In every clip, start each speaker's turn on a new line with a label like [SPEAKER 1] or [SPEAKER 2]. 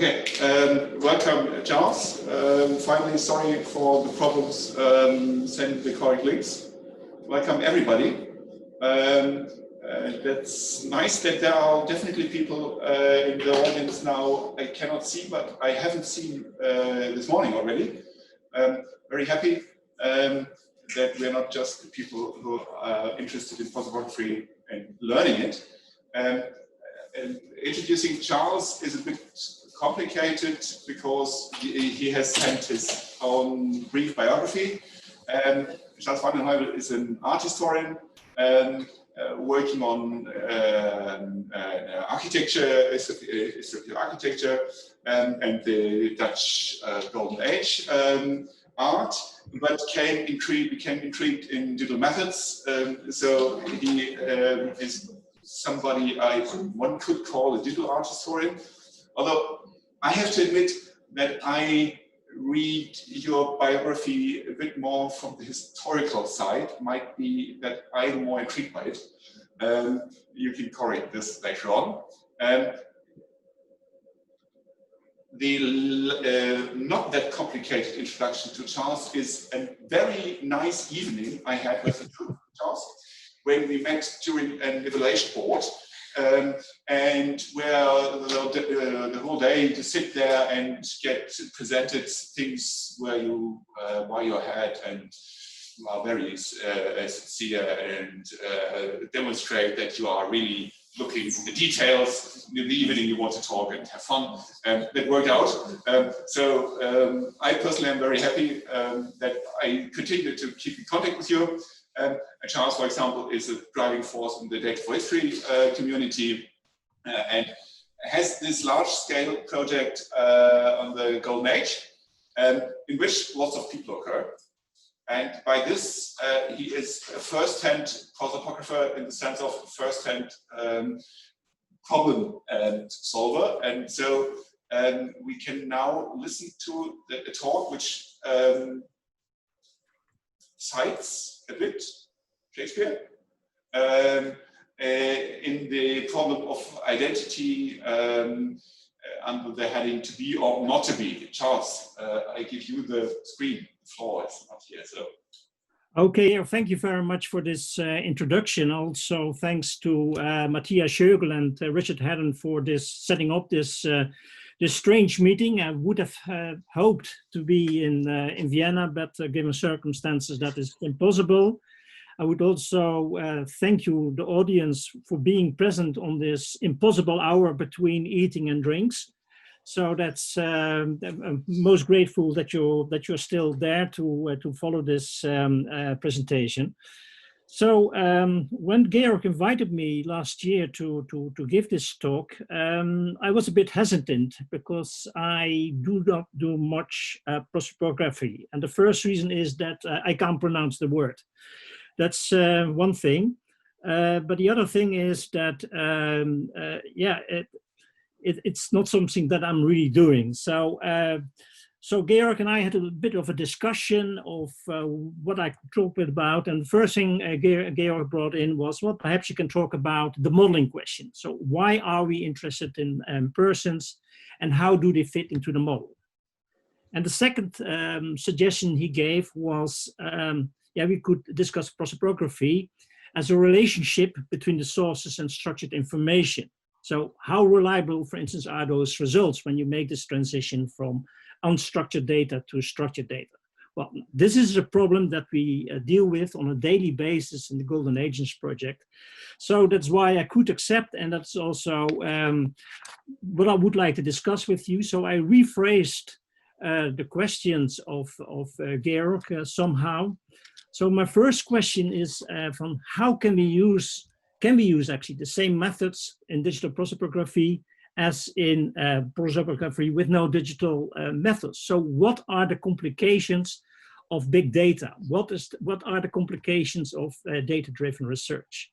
[SPEAKER 1] Okay, welcome, Charles. Finally, sorry for the problems sending the correct links. Welcome, everybody. That's nice that there are definitely people in the audience now I cannot see, but I haven't seen this morning already. Very happy that we're not just the people who are interested in prosopography and learning it. And introducing Charles is a bit complicated because he has sent his own brief biography. Charles van den Heuvel is an art historian working on architecture, architecture, and the Dutch Golden Age art, but became intrigued in digital methods. So he is somebody one could call a digital art historian. Although I have to admit that I read your biography a bit more from the historical side. Might be that I'm more intrigued by it. You can correct this later on. The not that complicated introduction to Charles is a very nice evening I had with Charles when we met during an evaluation board. And where the whole day to sit there and get presented things where you bow your head and are very sincere and demonstrate that you are really looking at the details. In the evening you want to talk and have fun, and that worked out. So I personally am very happy that I continue to keep in contact with you. Charles, for example, is a driving force in the data for history community and has this large-scale project on the Golden Age, in which lots of people occur. And by this, he is a first-hand prosopographer in the sense of first-hand problem solver. And so we can now listen to a talk which cites a bit Shakespeare in the problem of identity under the heading to be or not to be. Charles, I give you the screen. The floor is not here. So.
[SPEAKER 2] Okay, thank you very much for this introduction. Also, thanks to Matthias Heuvel and Richard Haddon for setting up this strange meeting. I would have hoped to be in Vienna, but given circumstances, that is impossible. I would also thank you, the audience, for being present on this impossible hour between eating and drinks. So that's I'm most grateful that you're still there to follow this presentation. So when Georg invited me last year to give this talk, I was a bit hesitant because I do not do much prosopography. And the first reason is that I can't pronounce the word. That's one thing. But the other thing is that, yeah, it's not something that I'm really doing. So so Georg and I had a bit of a discussion of what I could talk about. And the first thing Georg brought in was, well, perhaps you can talk about the modeling question. So why are we interested in persons and how do they fit into the model? And the second suggestion he gave was, yeah, we could discuss prosopography as a relationship between the sources and structured information. So how reliable, for instance, are those results when you make this transition from unstructured data to structured data? Well, this is a problem that we deal with on a daily basis in the Golden Ages project. So that's why I could accept, and that's also what I would like to discuss with you. So I rephrased the questions of Georg somehow. So my first question is from how can we use actually the same methods in digital prosopography as in prosopography with no digital methods? So what are the complications of big data? What are the complications of data-driven research?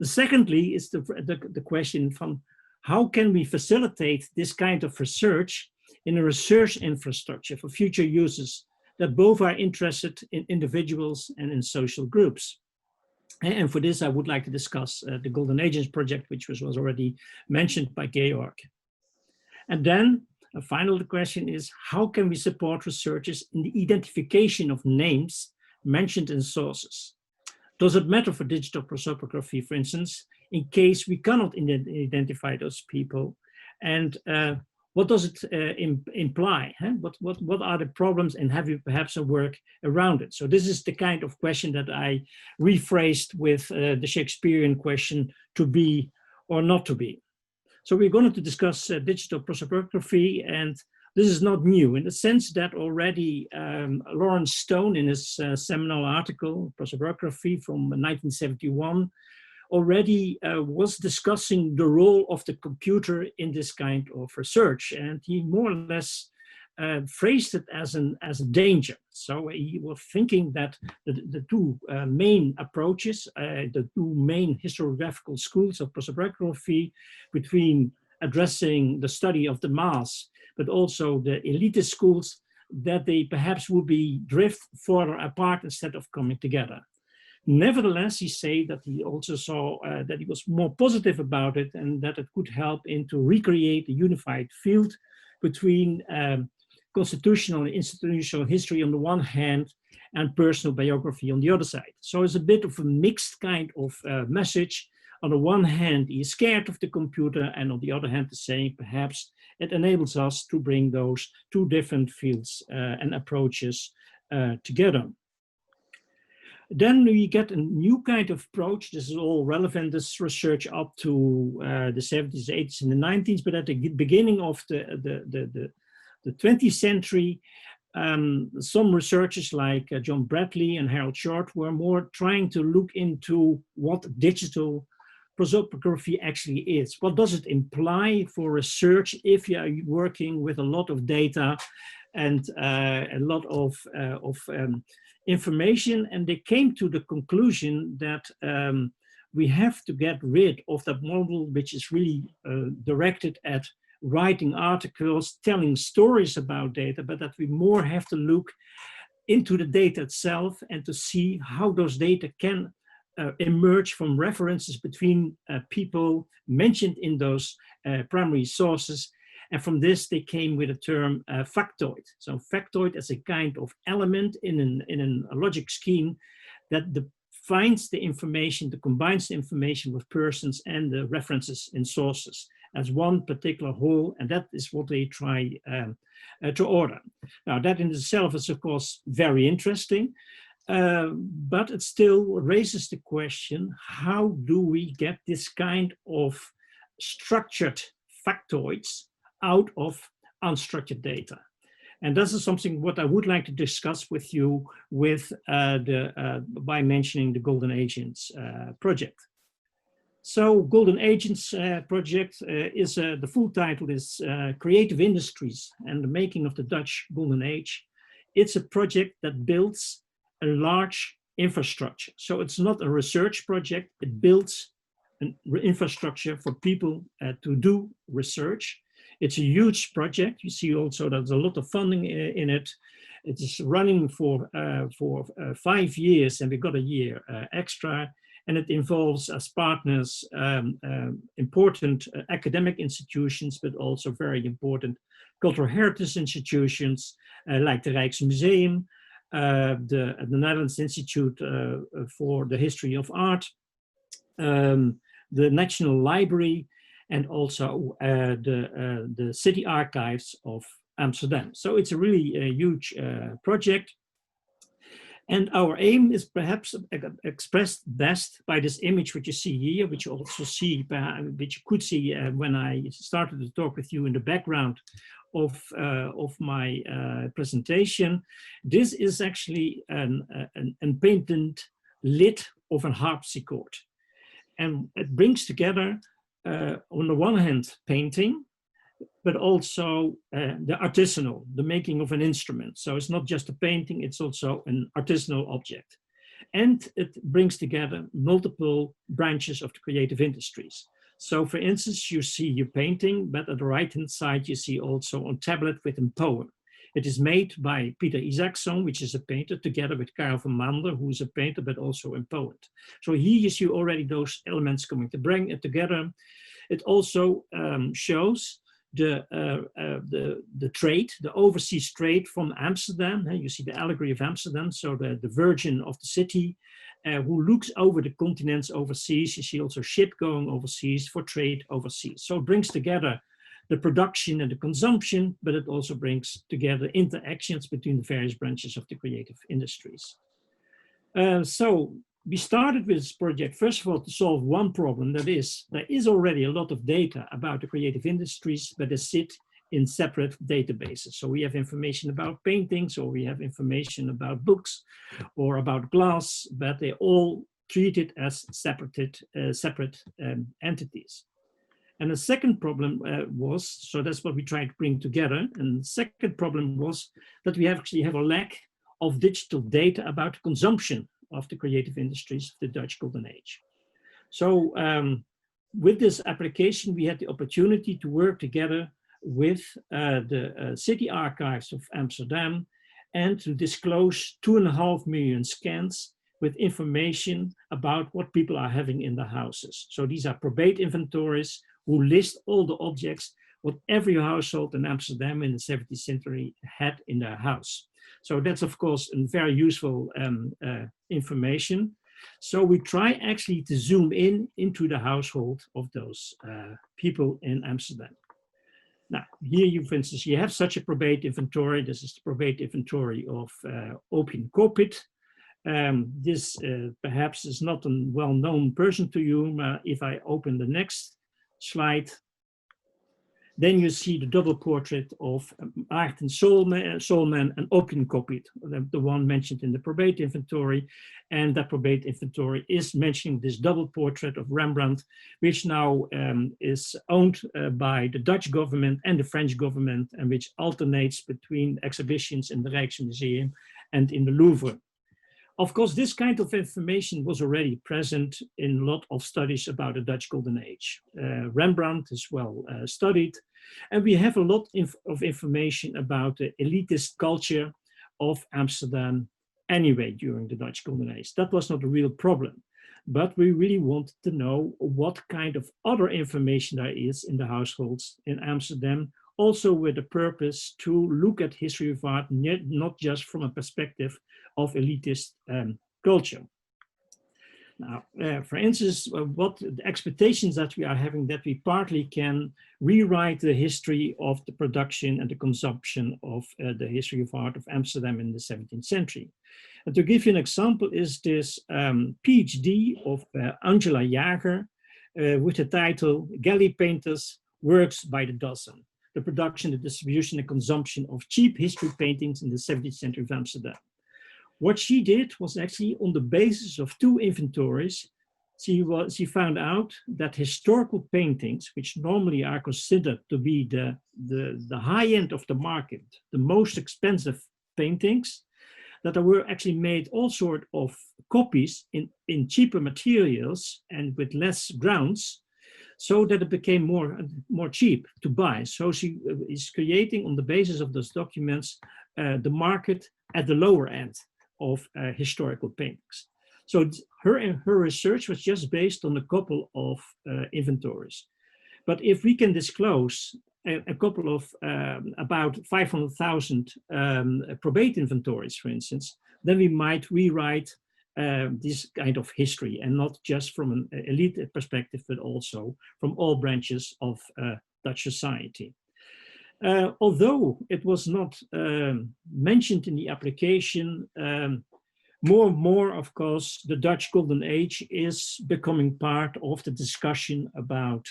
[SPEAKER 2] Secondly is the question from how can we facilitate this kind of research in a research infrastructure for future users that both are interested in individuals and in social groups? And for this, I would like to discuss the Golden Ages project, which was already mentioned by Georg. And then A final question is, how can we support researchers in the identification of names mentioned in sources? Does it matter for digital prosopography, for instance, in case we cannot identify those people? And what does it imply? Huh? What are the problems, and have you perhaps a work around it? So this is the kind of question that I rephrased with the Shakespearean question, to be or not to be. So we're going to discuss digital prosopography, and this is not new in the sense that already Lawrence Stone, in his seminal article, Prosopography from 1971, already was discussing the role of the computer in this kind of research. And he more or less phrased it as a danger. So he was thinking that the two main approaches, the two main historiographical schools of prosopography, between addressing the study of the mass, but also the elitist schools, that they perhaps would be drift further apart instead of coming together. Nevertheless, he said that he also saw that he was more positive about it, and that it could help in to recreate a unified field between constitutional and institutional history on the one hand and personal biography on the other side. So it's a bit of a mixed kind of message. On the one hand, he is scared of the computer, and on the other hand, saying perhaps it enables us to bring those two different fields and approaches together. Then we get a new kind of approach. This is all relevant, this research up to the 70s, 80s, and the 90s, but at the beginning of the 20th century, some researchers like John Bradley and Harold Short were more trying to look into what digital prosopography actually is. What does it imply for research if you are working with a lot of data and a lot of information? And they came to the conclusion that we have to get rid of that model, which is really directed at writing articles, telling stories about data, but that we more have to look into the data itself and to see how those data can emerge from references between people mentioned in those primary sources. And from this, they came with a term factoid. So factoid as a kind of element in a logic scheme that finds the information, that combines the information with persons and the references in sources as one particular whole, and that is what they try to order. Now, that in itself is, of course, very interesting, but it still raises the question, how do we get this kind of structured factoids out of unstructured data? And this is something what I would like to discuss with you by mentioning the Golden Agents project. So Golden Agents project is, the full title is Creative Industries and the Making of the Dutch Golden Age. It's a project that builds a large infrastructure. So it's not a research project, it builds an infrastructure for people to do research. It's a huge project. You see also there's a lot of funding in it. It is running for 5 years, and we got a year extra. And it involves as partners important academic institutions, but also very important cultural heritage institutions like the Rijksmuseum, the Netherlands Institute for the History of Art, the National Library, and also the City Archives of Amsterdam. So it's a really huge project. And our aim is perhaps expressed best by this image which you see here, which you also see, which you could see when I started to talk with you in the background of my presentation. This is actually a painted lid of a harpsichord. And it brings together, on the one hand, painting, but also the artisanal, the making of an instrument. So it's not just a painting, it's also an artisanal object. And it brings together multiple branches of the creative industries. So for instance, you see your painting, but at the right-hand side, you see also on tablet with a poem. It is made by Peter Isaacson, which is a painter, together with Karel van Mander, who is a painter, but also a poet. So here you see already those elements coming to bring it together. It also shows the trade, the overseas trade from Amsterdam. You see the allegory of Amsterdam, so the virgin of the city, who looks over the continents overseas. You see also ship going overseas for trade overseas. So it brings together the production and the consumption, but it also brings together interactions between the various branches of the creative industries. So we started with this project, first of all, to solve one problem. That is, there is already a lot of data about the creative industries, but they sit in separate databases. So we have information about paintings, or we have information about books, or about glass, but they're all treated as separate entities. And the second problem was, so that's what we tried to bring together. And the second problem was that we actually have a lack of digital data about consumption of the creative industries of the Dutch Golden Age. So with this application, we had the opportunity to work together with the city archives of Amsterdam and to disclose 2.5 million scans with information about what people are having in their houses. So these are probate inventories who list all the objects what every household in Amsterdam in the 17th century had in their house. So that's, of course, a very useful information. So we try actually to zoom into the household of those people in Amsterdam. Now, here you, for instance, you have such a probate inventory. This is the probate inventory of Opium Corpit. This perhaps is not a well-known person to you. If I open the next slide, then you see the double portrait of Maarten Solman and Opium Corpit, the one mentioned in the probate inventory. And that probate inventory is mentioning this double portrait of Rembrandt, which now is owned by the Dutch government and the French government, and which alternates between exhibitions in the Rijksmuseum and in the Louvre. Of course, this kind of information was already present in a lot of studies about the Dutch Golden Age. Rembrandt is well studied, and we have a lot of information about the elitist culture of Amsterdam anyway during the Dutch Golden Age. That was not a real problem, but we really wanted to know what kind of other information there is in the households in Amsterdam, also with the purpose to look at history of art, not just from a perspective of elitist culture. Now, for instance, what the expectations that we are having, that we partly can rewrite the history of the production and the consumption of the history of art of Amsterdam in the 17th century. And to give you an example is this PhD of Angela Jager with the title Galley Painters, Works by the Dozen, the production, the distribution and consumption of cheap history paintings in the 17th century of Amsterdam. What she did was actually on the basis of 2 inventories, she found out that historical paintings, which normally are considered to be the high end of the market, the most expensive paintings, that there were actually made all sorts of copies in cheaper materials and with less grounds, so that it became more cheap to buy. So she is creating, on the basis of those documents, the market at the lower end of historical paintings. So her research was just based on a couple of inventories. But if we can disclose a couple of about 500,000 probate inventories, for instance, then we might rewrite this kind of history, and not just from an elite perspective, but also from all branches of Dutch society. Although it was not mentioned in the application, more and more, of course, the Dutch Golden Age is becoming part of the discussion about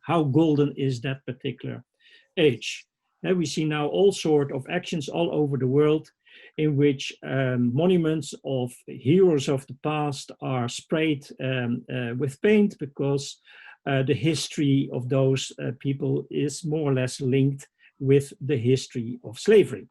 [SPEAKER 2] how golden is that particular age. We see now all sorts of actions all over the world in which monuments of heroes of the past are sprayed with paint, because the history of those people is more or less linked with the history of slavery.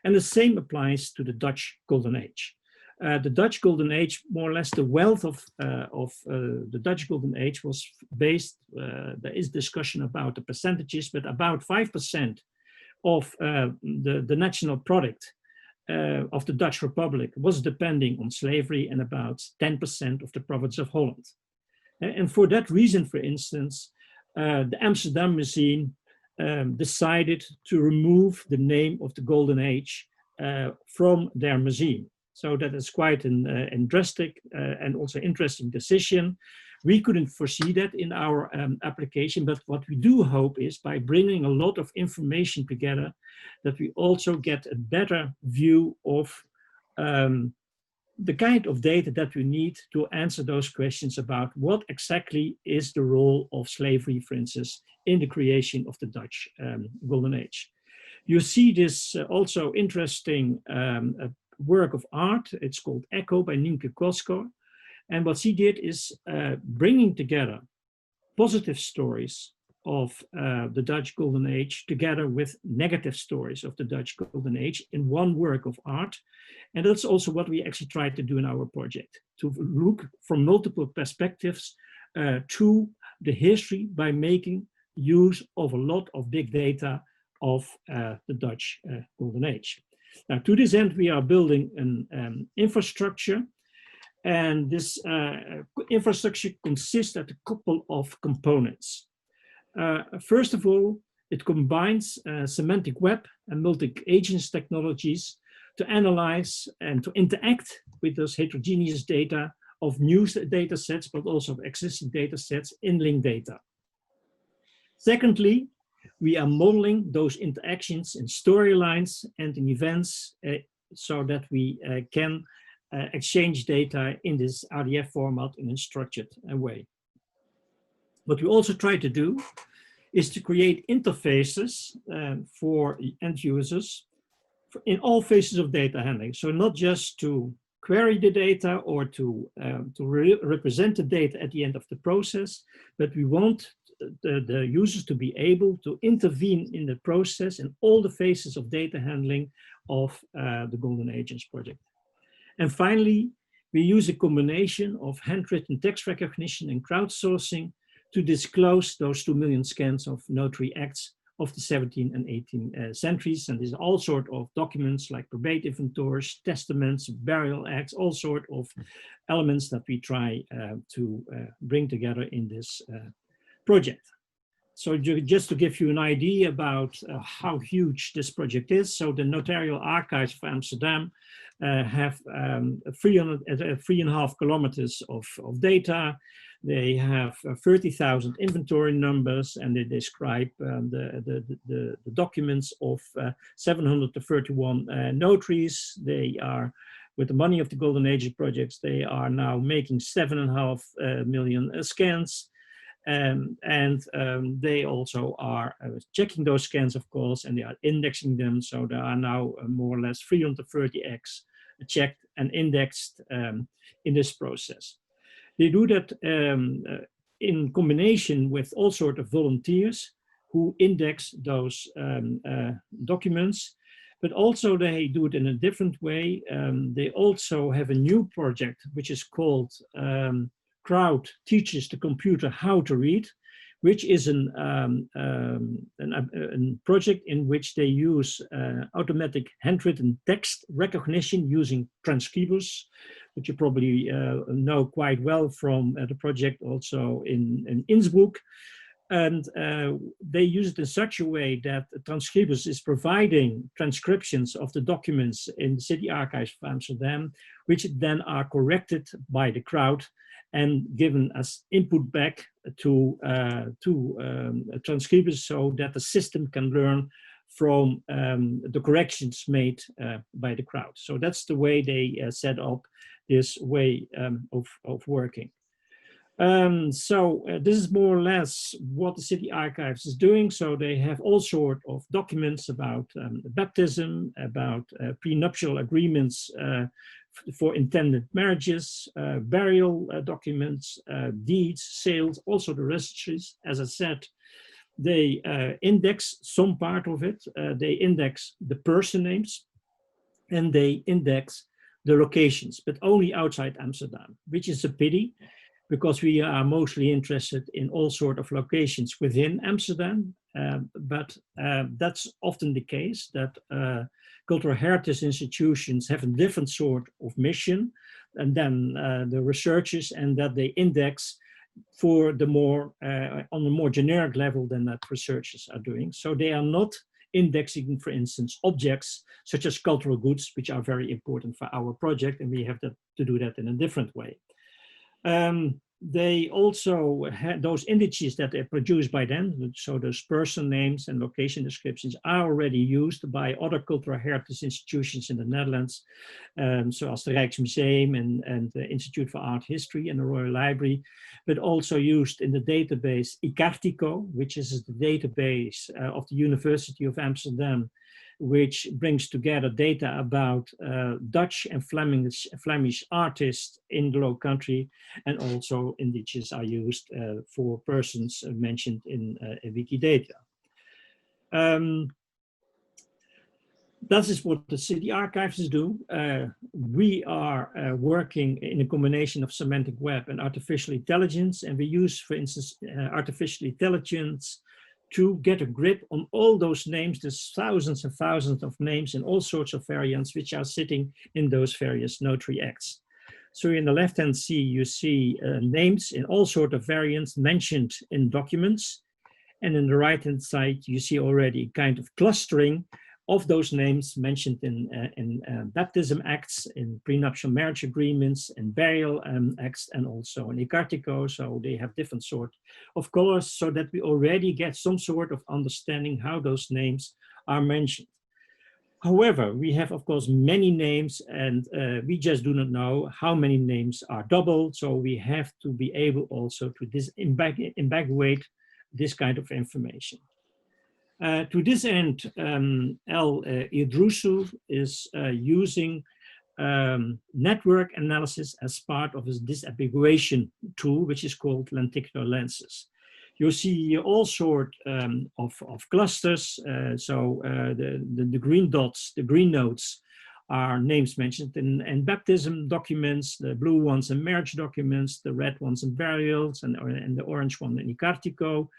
[SPEAKER 2] And the same applies to the Dutch Golden Age. The Dutch Golden Age, more or less the wealth of the Dutch Golden Age was based, there is discussion about the percentages, but about 5% of the national product of the Dutch Republic was depending on slavery, and about 10% of the province of Holland. And for that reason, for instance, the Amsterdam Museum decided to remove the name of the Golden Age from their museum. So that is quite an drastic and also interesting decision. We couldn't foresee that in our application, but what we do hope is by bringing a lot of information together, that we also get a better view of the kind of data that we need to answer those questions about what exactly is the role of slavery, for instance, in the creation of the Dutch Golden Age. You see this also interesting work of art. It's called Echo by Nienke Koskor. And what she did is bringing together positive stories of the Dutch Golden Age together with negative stories of the Dutch Golden Age in one work of art. And that's also what we actually tried to do in our project, to look from multiple perspectives to the history by making use of a lot of big data of the Dutch Golden Age. Now, to this end, we are building an infrastructure. And this infrastructure consists of a couple of components. First of all, it combines semantic web and multi-agents technologies to analyze and to interact with those heterogeneous data of new data sets, but also of existing data sets in linked data. Secondly, we are modeling those interactions in storylines and in events so that we can exchange data in this RDF format in a structured way. What we also try to do is to create interfaces for end users in all phases of data handling. So not just to query the data or to represent the data at the end of the process, but we want the users to be able to intervene in the process in all the phases of data handling of the Golden Ages project. And finally, we use a combination of handwritten text recognition and crowdsourcing to disclose those 2 million scans of notary acts of the 17th and 18th centuries. And there's all sorts of documents like probate inventories, testaments, burial acts, all sorts of elements that we try to bring together in this project. So just to give you an idea about how huge this project is, so the Notarial Archives of Amsterdam have 3.5 kilometers of data. They have 30,000 inventory numbers, and they describe the documents of 731 notaries. They are, with the money of the Golden Age projects, they are now making 7.5 million scans. They also are checking those scans, of course, and they are indexing them. So there are now more or less 330x checked and indexed in this process. They do that in combination with all sorts of volunteers who index those documents, but also they do it in a different way. They also have a new project, which is called Crowd Teaches the Computer How to Read, which is a project in which they use automatic handwritten text recognition using transcribers, which you probably know quite well from the project also in Innsbruck. And they use it in such a way that transcribers is providing transcriptions of the documents in the City Archives of Amsterdam, which then are corrected by the crowd and given as input back to transcribers so that the system can learn from the corrections made by the crowd. So that's the way they set up this way of working. This is more or less what the City Archives is doing. So they have all sorts of documents about baptism, about prenuptial agreements for intended marriages, burial documents, deeds, sales, also the registries. As I said, they index some part of it. They index the person names and they index the locations, but only outside Amsterdam, which is a pity, because we are mostly interested in all sorts of locations within Amsterdam. But that's often the case, that cultural heritage institutions have a different sort of mission and then the researchers, and that they index for the more, on a more generic level than that researchers are doing. So they are not indexing, for instance, objects such as cultural goods, which are very important for our project, and we have to do that in a different way. They also had those indices that are produced by them, so those person names and location descriptions are already used by other cultural heritage institutions in the Netherlands, so as the Rijksmuseum and the Institute for Art History and the Royal Library, but also used in the database Icartico, which is the database of the University of Amsterdam, which brings together data about Dutch and Flemish artists in the Low Country, and also indices are used for persons mentioned in Wikidata. That is what the city archives do. We are working in a combination of semantic web and artificial intelligence, and we use, for instance, artificial intelligence to get a grip on all those names. There's thousands and thousands of names in all sorts of variants which are sitting in those various notary acts. So in the left-hand you see names in all sorts of variants mentioned in documents. And in the right-hand side, you see already kind of clustering of those names mentioned in baptism acts, in prenuptial marriage agreements, and burial acts, and also in Icartico. So they have different sort of colors so that we already get some sort of understanding how those names are mentioned. However, we have, of course, many names, and we just do not know how many names are double. So we have to be able also to evaluate this kind of information. To this end, El Idroussou is using network analysis as part of his disambiguation tool, which is called lenticular lenses. You see all sorts of clusters. The green dots, the green nodes, are names mentioned in baptism documents, the blue ones in marriage documents, the red ones in burials, and the orange one in Icartico.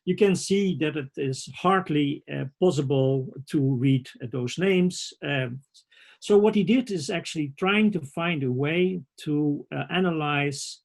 [SPEAKER 2] You can see that it is hardly possible to read those names. So what he did is actually trying to find a way to analyze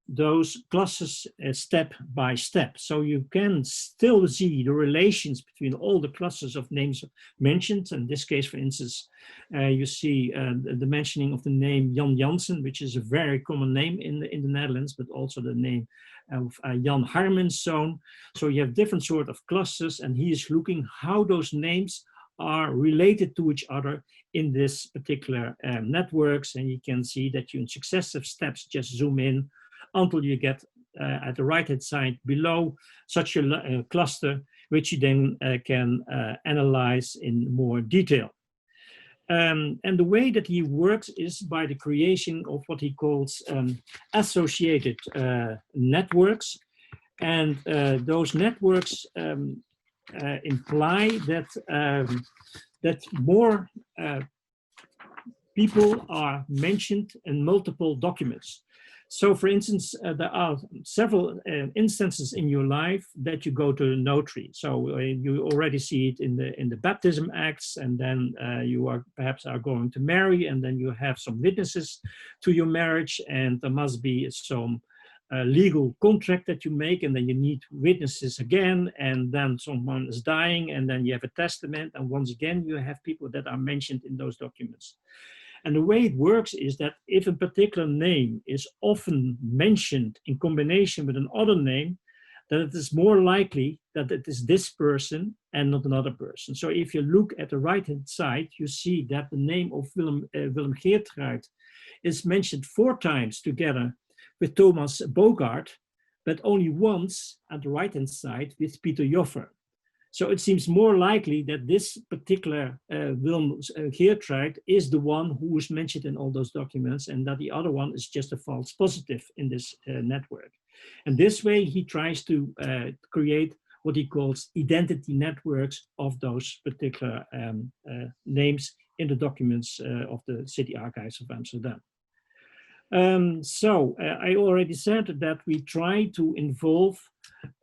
[SPEAKER 2] those clusters step by step. So you can still see the relations between all the clusters of names mentioned. In this case, for instance, you see the mentioning of the name Jan Jansen, which is a very common name in the Netherlands, but also the name of Jan Harmenszoon. So you have different sort of clusters, and he is looking how those names are related to each other in this particular networks. And you can see that you in successive steps just zoom in until you get at the right-hand side below such a cluster, which you then can analyze in more detail. And the way that he works is by the creation of what he calls associated networks. And those networks imply that, that more people are mentioned in multiple documents. So for instance, there are several instances in your life that you go to a notary. So you already see it in the baptism acts, and then you are perhaps going to marry, and then you have some witnesses to your marriage, and there must be some legal contract that you make, and then you need witnesses again, and then someone is dying, and then you have a testament, and once again you have people that are mentioned in those documents. And the way it works is that if a particular name is often mentioned in combination with another name, then it is more likely that it is this person and not another person. So if you look at the right-hand side, you see that the name of Willem Geertruid is mentioned 4 times together with Thomas Bogart, but only once at the right-hand side with Peter Joffer. So it seems more likely that this particular Willem Geertruid is the one who is mentioned in all those documents, and that the other one is just a false positive in this network. And this way he tries to create what he calls identity networks of those particular names in the documents of the City Archives of Amsterdam. I already said that we try to involve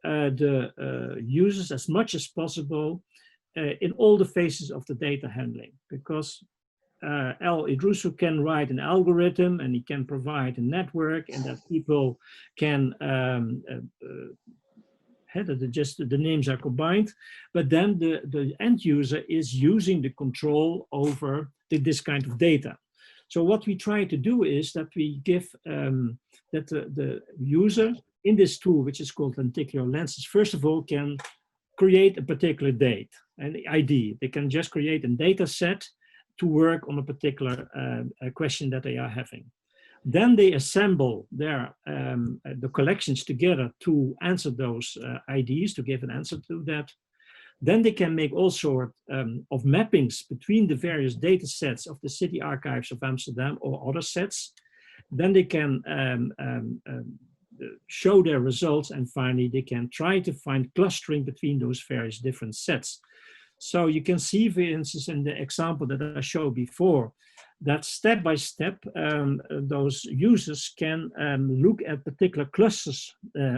[SPEAKER 2] the users as much as possible in all the phases of the data handling, because L. Idrusu can write an algorithm and he can provide a network, and that people can just the names are combined, but then the end user is using the control over this kind of data. So what we try to do is that we give that the user in this tool, which is called lenticular lenses, first of all can create a particular date, an ID. They can just create a data set to work on a particular question that they are having. Then they assemble their the collections together to answer those IDs, to give an answer to that. Then they can make all sorts of mappings between the various data sets of the City Archives of Amsterdam or other sets. Then they can show their results, and finally they can try to find clustering between those various different sets. So you can see, for instance, in the example that I showed before, that step by step, those users can look at particular clusters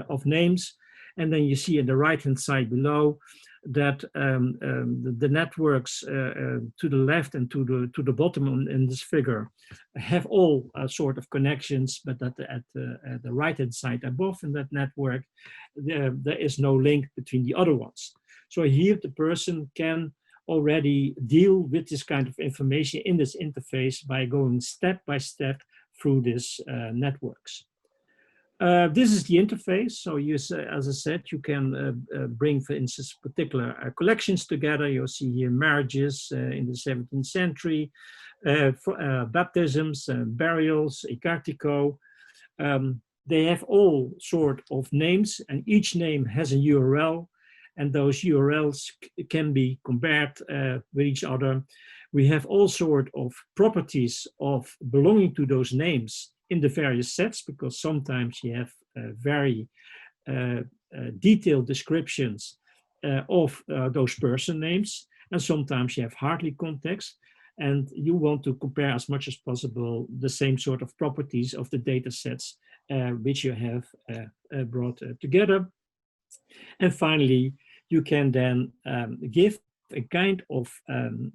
[SPEAKER 2] of names. And then you see in the right-hand side below that the networks to the left and to the bottom in this figure have all sort of connections, but that at the right-hand side above in that network, there is no link between the other ones. So here the person can already deal with this kind of information in this interface by going step by step through these networks. This is the interface. So you, as I said, you can bring, for instance, particular collections together. You'll see here marriages in the 17th century, baptisms, burials, ecartico. They have all sort of names, and each name has a URL. And those URLs can be compared with each other. We have all sorts of properties of belonging to those names in the various sets, because sometimes you have very detailed descriptions of those person names, and sometimes you have hardly context, and you want to compare as much as possible the same sort of properties of the data sets which you have brought together. And finally, you can then give a kind of,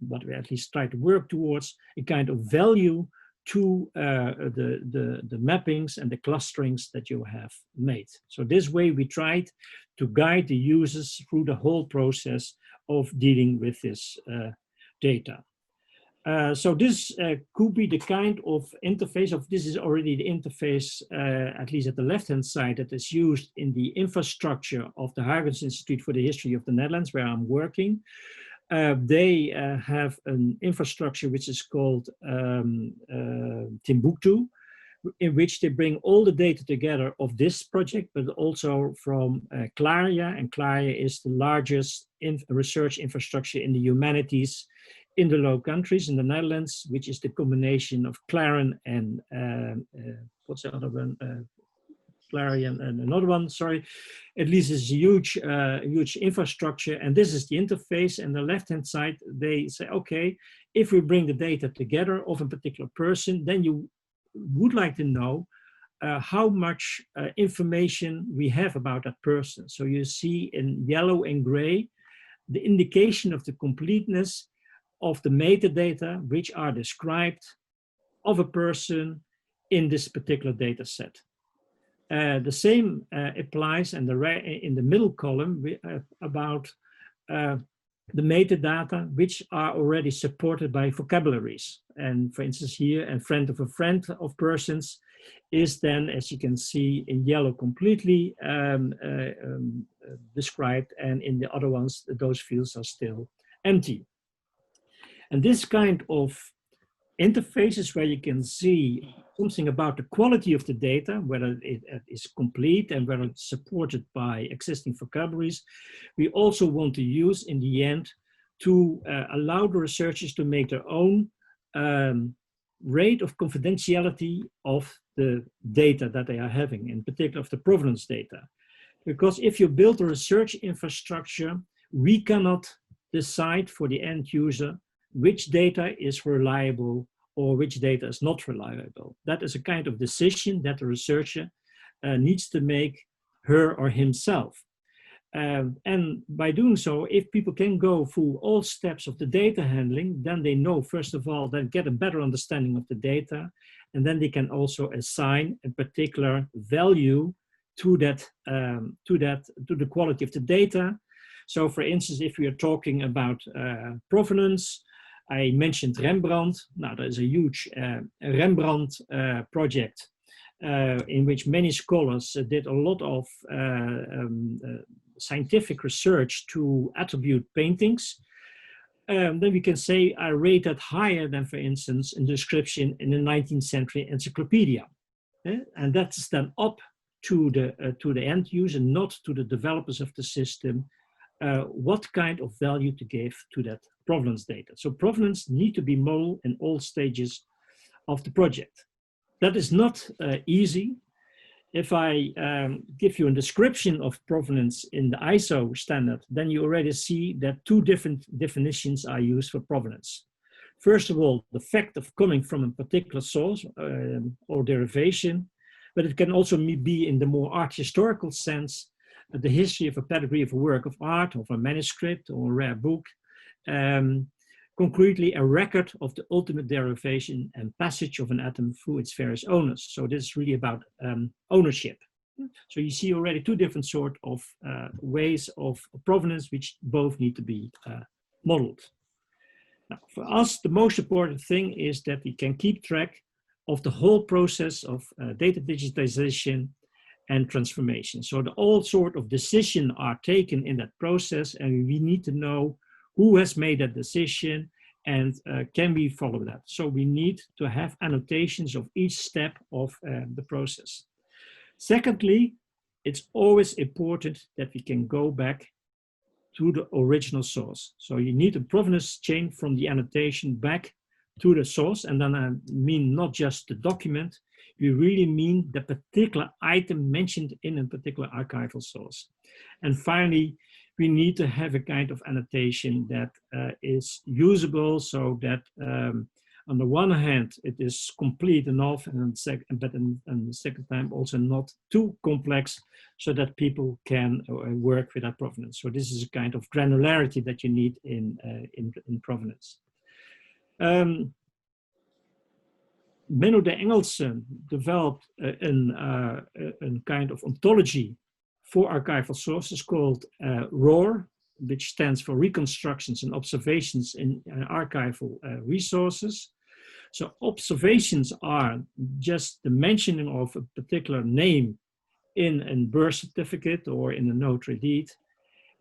[SPEAKER 2] what we at least try to work towards, a kind of value to the mappings and the clusterings that you have made. So this way we tried to guide the users through the whole process of dealing with this data. So this could be the kind of interface of, this is already the interface, at least at the left-hand side, that is used in the infrastructure of the Huygens Institute for the History of the Netherlands, where I'm working. They have an infrastructure which is called Timbuktu, in which they bring all the data together of this project, but also from Claria, and Claria is the largest research infrastructure in the humanities in the Low Countries, in the Netherlands, which is the combination of Clarion and what's the other one? Clarion and another one, sorry. At least it's a huge, huge infrastructure, and this is the interface. And the left-hand side, they say, okay, if we bring the data together of a particular person, then you would like to know how much information we have about that person. So you see in yellow and gray the indication of the completeness of the metadata which are described of a person in this particular data set. The same applies in the middle column about the metadata which are already supported by vocabularies. And for instance here, a friend of persons is then, as you can see, in yellow completely described, and in the other ones, those fields are still empty. And this kind of interfaces where you can see something about the quality of the data, whether it is complete and whether it's supported by existing vocabularies, we also want to use in the end to allow the researchers to make their own rate of confidentiality of the data that they are having, in particular of the provenance data. Because if you build a research infrastructure, we cannot decide for the end user which data is reliable or which data is not reliable. That is a kind of decision that the researcher needs to make her or himself. And by doing so, if people can go through all steps of the data handling, then they know, first of all, they get a better understanding of the data, and then they can also assign a particular value to that, to the quality of the data. So, for instance, if we are talking about provenance, I mentioned Rembrandt. Now, there's a huge Rembrandt project in which many scholars did a lot of scientific research to attribute paintings. Then we can say I rate that higher than, for instance, in the description in the 19th century encyclopedia. And that's then up to the end user, not to the developers of the system, what kind of value to give to that provenance data. So provenance need to be modeled in all stages of the project. That is not easy. If I give you a description of provenance in the ISO standard, then you already see that two different definitions are used for provenance. First of all, the fact of coming from a particular source or derivation, but it can also be in the more art historical sense, the history of a pedigree of a work of art, of a manuscript or a rare book, concretely a record of the ultimate derivation and passage of an atom through its various owners. So this is really about ownership. So you see already two different sort of ways of provenance, which both need to be modeled. Now, for us, the most important thing is that we can keep track of the whole process of data digitization and transformation. So all sort of decisions are taken in that process, and we need to know who has made that decision and can we follow that. So we need to have annotations of each step of the process. Secondly, it's always important that we can go back to the original source. So you need a provenance chain from the annotation back to the source, and then I mean not just the document, we really mean the particular item mentioned in a particular archival source. And finally, we need to have a kind of annotation that is usable, so that on the one hand, it is complete enough, and but in the second time also not too complex, so that people can work with that provenance. So this is a kind of granularity that you need in provenance. Menno de Engelsen developed a kind of ontology for archival sources called ROR, which stands for Reconstructions and Observations in Archival Resources. So observations are just the mentioning of a particular name in a birth certificate or in a notary deed.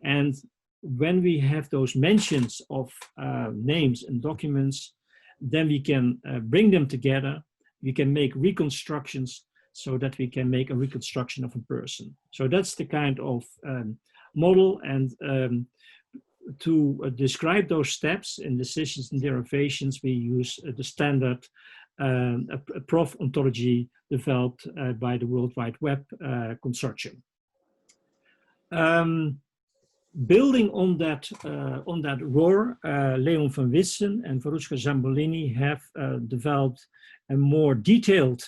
[SPEAKER 2] And when we have those mentions of names and documents, then we can bring them together. We can make reconstructions so that we can make a reconstruction of a person. So that's the kind of model. And to describe those steps in decisions and derivations, we use the standard Prof ontology developed by the World Wide Web Consortium. Building on that ROR, Leon van Wissen and Veruska Zambolini have developed a more detailed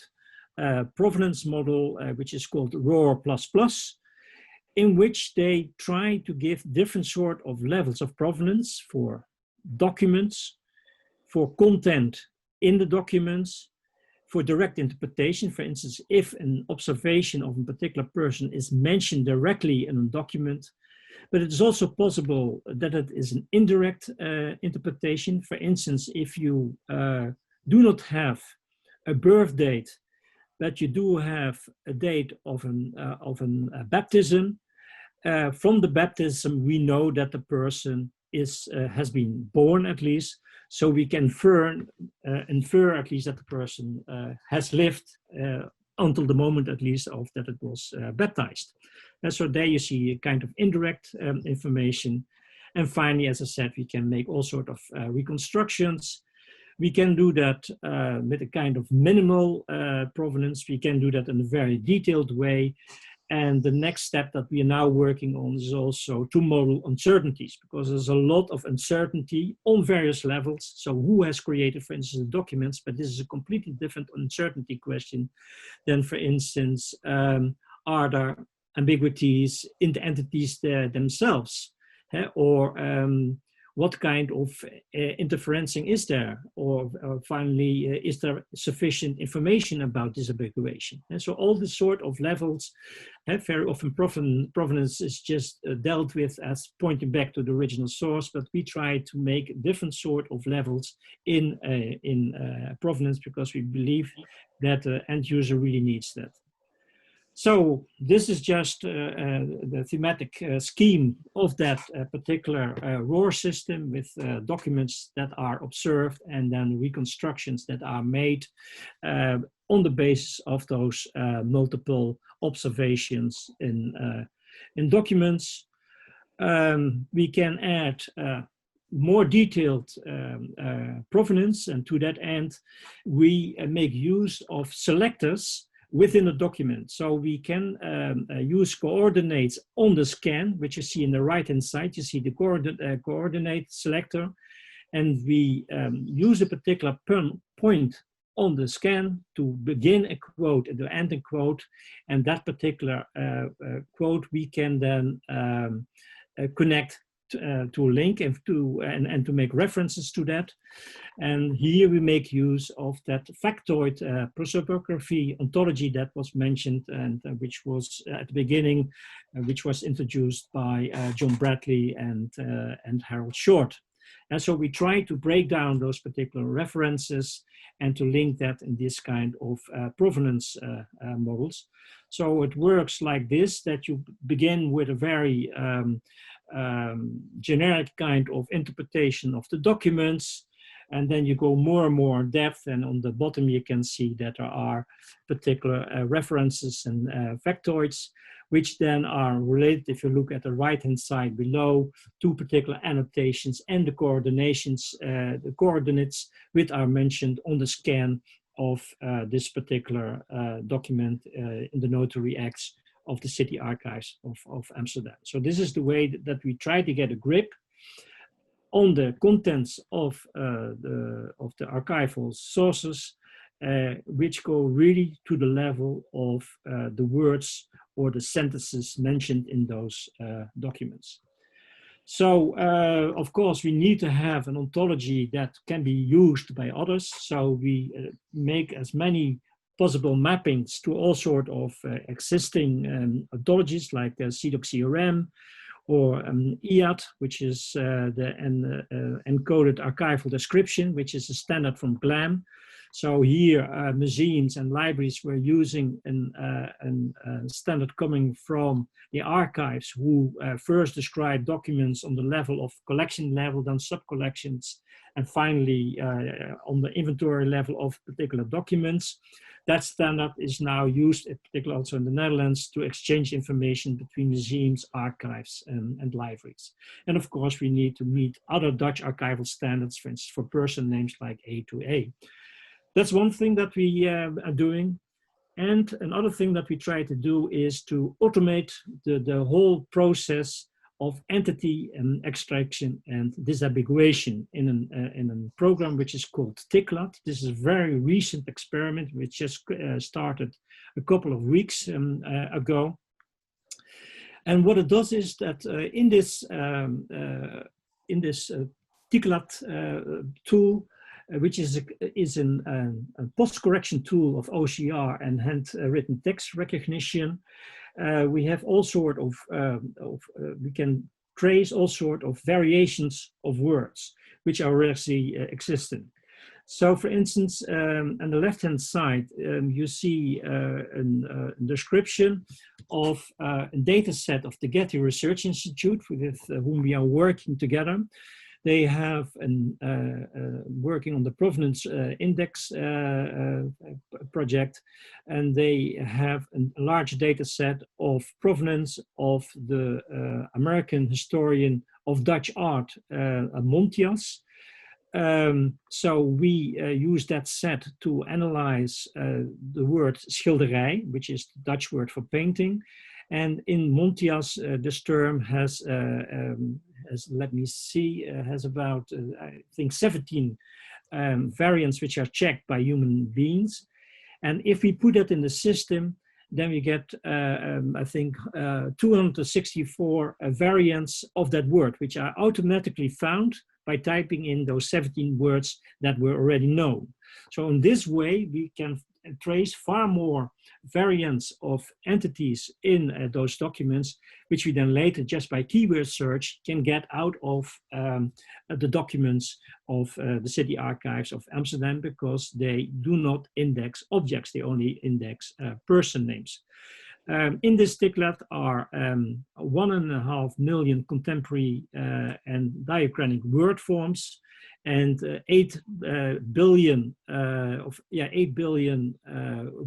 [SPEAKER 2] provenance model, which is called ROR++, in which they try to give different sort of levels of provenance for documents, for content in the documents, for direct interpretation. For instance, if an observation of a particular person is mentioned directly in a document, but it is also possible that it is an indirect interpretation. For instance, if you do not have a birth date, but you do have a date of a baptism, from the baptism we know that the person has been born at least, so we can infer at least that the person has lived until the moment at least of that it was baptized. And so there you see a kind of indirect information. And finally, as I said, we can make all sorts of reconstructions. We can do that with a kind of minimal provenance. We can do that in a very detailed way. And the next step that we are now working on is also to model uncertainties, because there's a lot of uncertainty on various levels. So who has created, for instance, the documents, but this is a completely different uncertainty question than, for instance, are there ambiguities in the entities themselves, or what kind of interferencing is there, or finally, is there sufficient information about this ambiguation? And so all the sort of levels, very often provenance is just dealt with as pointing back to the original source, but we try to make different sort of levels in provenance because we believe that the end user really needs that. So this is just the thematic scheme of that particular ROR system with documents that are observed and then reconstructions that are made on the basis of those multiple observations in documents. We can add more detailed provenance, and to that end, we make use of selectors within a document. So we can use coordinates on the scan, which you see in the right-hand side. You see the coordinate selector, and we use a particular point on the scan to begin a quote and to end a quote, and that particular quote we can then connect to a link and to make references to that. And here we make use of that factoid prosopography ontology that was mentioned and which was at the beginning, which was introduced by John Bradley and Harold Short. And so we try to break down those particular references and to link that in this kind of provenance models. So it works like this, that you begin with a very generic kind of interpretation of the documents, and then you go more and more in depth, and on the bottom you can see that there are particular references and factoids, which then are related, if you look at the right-hand side below, to particular annotations and the coordinations, the coordinates which are mentioned on the scan of this particular document in the Notary Acts of the City Archives of Amsterdam. So this is the way that we try to get a grip on the contents of the archival sources, which go really to the level of the words or the sentences mentioned in those documents. So, of course, we need to have an ontology that can be used by others. So we make as many possible mappings to all sorts of existing ontologies like CDOC-CRM or IAT, which is the encoded archival description, which is a standard from GLAM. So here, museums and libraries were using a standard coming from the archives, who first described documents on the level of collection level, then sub-collections, and finally on the inventory level of particular documents. That standard is now used, in particular also in the Netherlands, to exchange information between museums, archives, and libraries. And of course, we need to meet other Dutch archival standards, for instance, for person names like A2A. That's one thing that we are doing. And another thing that we try to do is to automate the whole process of entity and extraction and disambiguation in a program which is called TICLAT. This is a very recent experiment which just started a couple of weeks ago. And what it does is that in this TICLAT tool, which is a post-correction tool of OCR and handwritten text recognition, we have all sort of, we can trace all sort of variations of words which are actually existing. So for instance, on the left-hand side, you see a description of a data set of the Getty Research Institute with whom we are working together. They have working on the provenance index project, and they have a large data set of provenance of the American historian of Dutch art, Montias. So we use that set to analyze the word schilderij, which is the Dutch word for painting. And in Montias, this term has let me see, has about, I think, 17 variants which are checked by human beings. And if we put that in the system, then we get, I think, 264 variants of that word, which are automatically found by typing in those 17 words that were already known. So in this way, we can trace far more variants of entities in those documents, which we then later, just by keyword search, can get out of the documents of the City Archives of Amsterdam, because they do not index objects, they only index person names. In this sticklet are 1.5 million contemporary and diachronic word forms, and 8 billion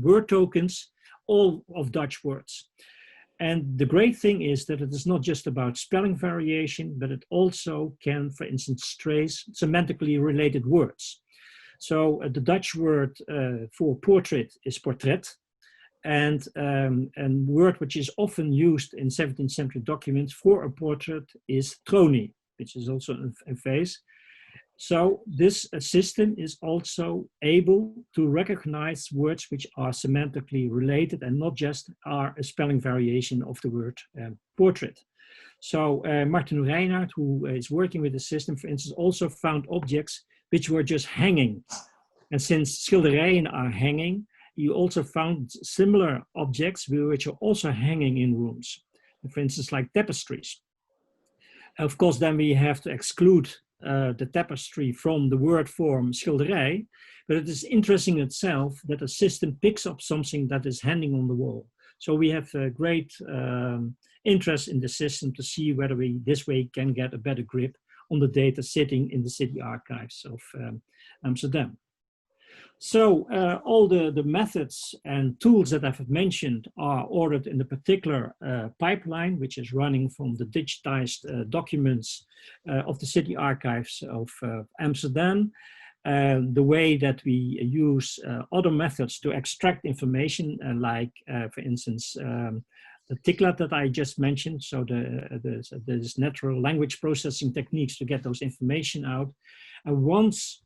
[SPEAKER 2] word tokens, all of Dutch words. And the great thing is that it is not just about spelling variation, but it also can, for instance, trace semantically related words. So the Dutch word for portrait is portret, and word which is often used in 17th century documents for a portrait is tronie, which is also a face. So this system is also able to recognize words which are semantically related and not just are a spelling variation of the word portrait. So Martin Reinhardt, who is working with the system, for instance, also found objects which were just hanging. And since schilderijen are hanging, you also found similar objects which are also hanging in rooms. For instance, like tapestries. Of course, then we have to exclude the tapestry from the word form schilderij, but it is interesting itself that a system picks up something that is hanging on the wall. So we have a great interest in the system to see whether we this way can get a better grip on the data sitting in the City Archives of Amsterdam. So all the methods and tools that I've mentioned are ordered in a particular pipeline, which is running from the digitized documents of the City Archives of Amsterdam. The way that we use other methods to extract information, like, for instance, the ticklet that I just mentioned. So there's natural language processing techniques to get those information out. And once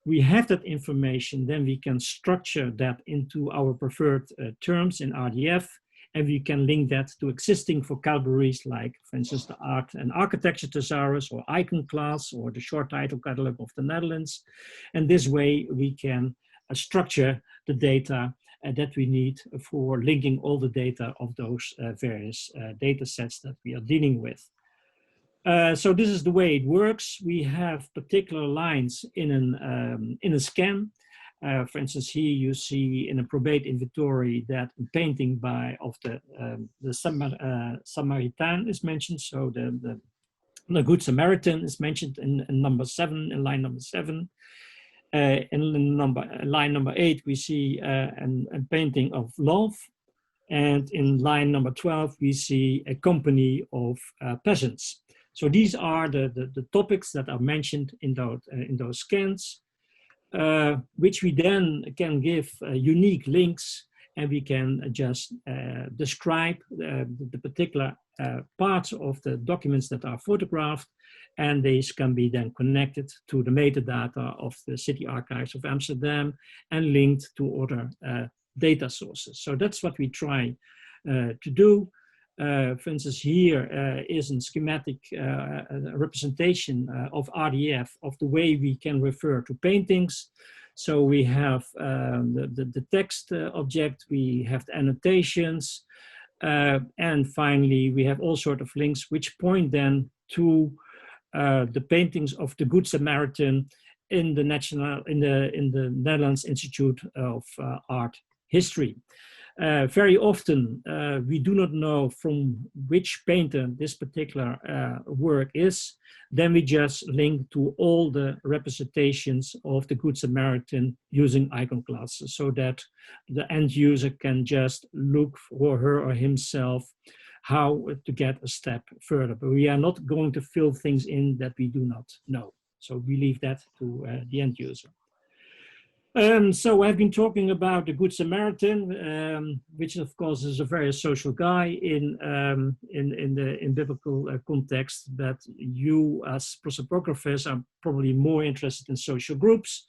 [SPEAKER 2] we have that information, then we can structure that into our preferred terms in RDF, and we can link that to existing vocabularies like, for instance, the Art and Architecture Thesaurus or Icon Class or the Short Title Catalog of the Netherlands. And this way we can structure the data that we need for linking all the data of those various data sets that we are dealing with. So this is the way it works. We have particular lines in a scan. For instance, here you see in a probate inventory that a painting of the Samaritan is mentioned. So the Good Samaritan is mentioned in number 7, in line number 7. In line number 8, we see a painting of love. And in line number 12, we see a company of peasants. So these are the topics that are mentioned in those scans, which we then can give unique links, and we can just describe the particular parts of the documents that are photographed, and these can be then connected to the metadata of the City Archives of Amsterdam and linked to other data sources. So that's what we try to do. For instance, here is a schematic representation of RDF of the way we can refer to paintings. So we have the text object, we have the annotations, and finally we have all sorts of links which point then to the paintings of the Good Samaritan in the Netherlands Institute of Art History. Very often we do not know from which painter this particular work is. Then we just link to all the representations of the Good Samaritan using icon classes, so that the end user can just look for her or himself how to get a step further. But we are not going to fill things in that we do not know. So we leave that to the end user. So I've been talking about the Good Samaritan, which of course is a very social guy in biblical context, but you as prosopographers are probably more interested in social groups.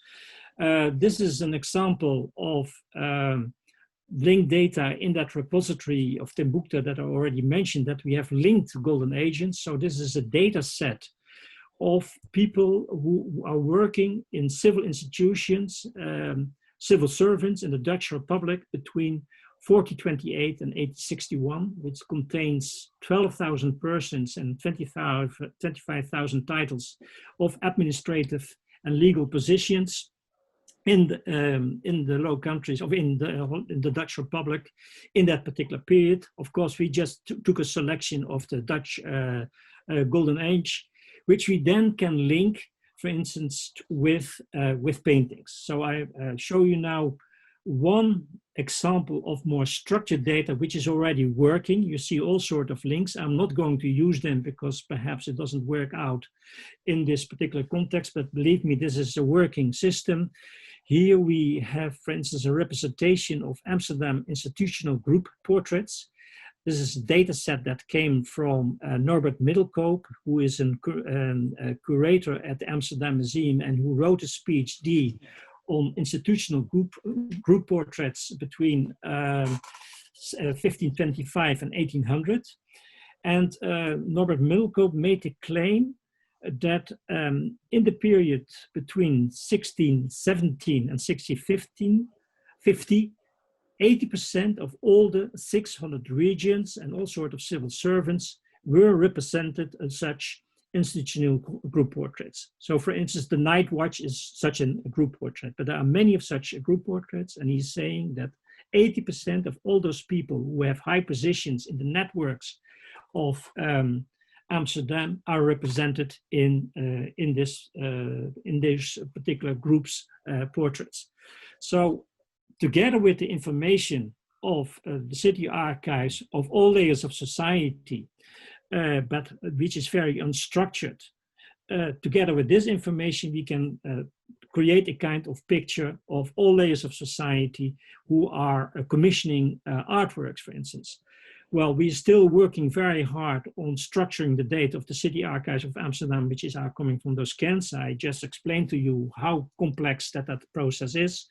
[SPEAKER 2] This is an example of linked data in that repository of Timbuktu that I already mentioned, that we have linked golden agents. So this is a data set of people who are working in civil institutions, civil servants in the Dutch Republic between 4028 and 1861, which contains 12,000 persons and 25,000 titles of administrative and legal positions in the Low Countries, or in the Dutch Republic in that particular period. Of course, we just took a selection of the Dutch Golden Age, which we then can link, for instance, with paintings. So I show you now one example of more structured data, which is already working. You see all sorts of links. I'm not going to use them because perhaps it doesn't work out in this particular context, but believe me, this is a working system. Here we have, for instance, a representation of Amsterdam institutional group portraits. This is a data set that came from Norbert Middelkoop, who is a curator at the Amsterdam Museum and who wrote a PhD on institutional group portraits between 1525 and 1800. And Norbert Middelkoop made a claim that in the period between 1617 and 1650, 80% of all the 600 regions and all sorts of civil servants were represented as such institutional group portraits. So for instance, the Night Watch is such a group portrait, but there are many of such group portraits, and he's saying that 80% of all those people who have high positions in the networks of Amsterdam are represented in these particular groups' portraits. So together with the information of the city archives of all layers of society, but which is very unstructured, together with this information, we can create a kind of picture of all layers of society who are commissioning artworks, for instance. Well, we're still working very hard on structuring the data of the city archives of Amsterdam, which is coming from those scans. I just explained to you how complex that process is.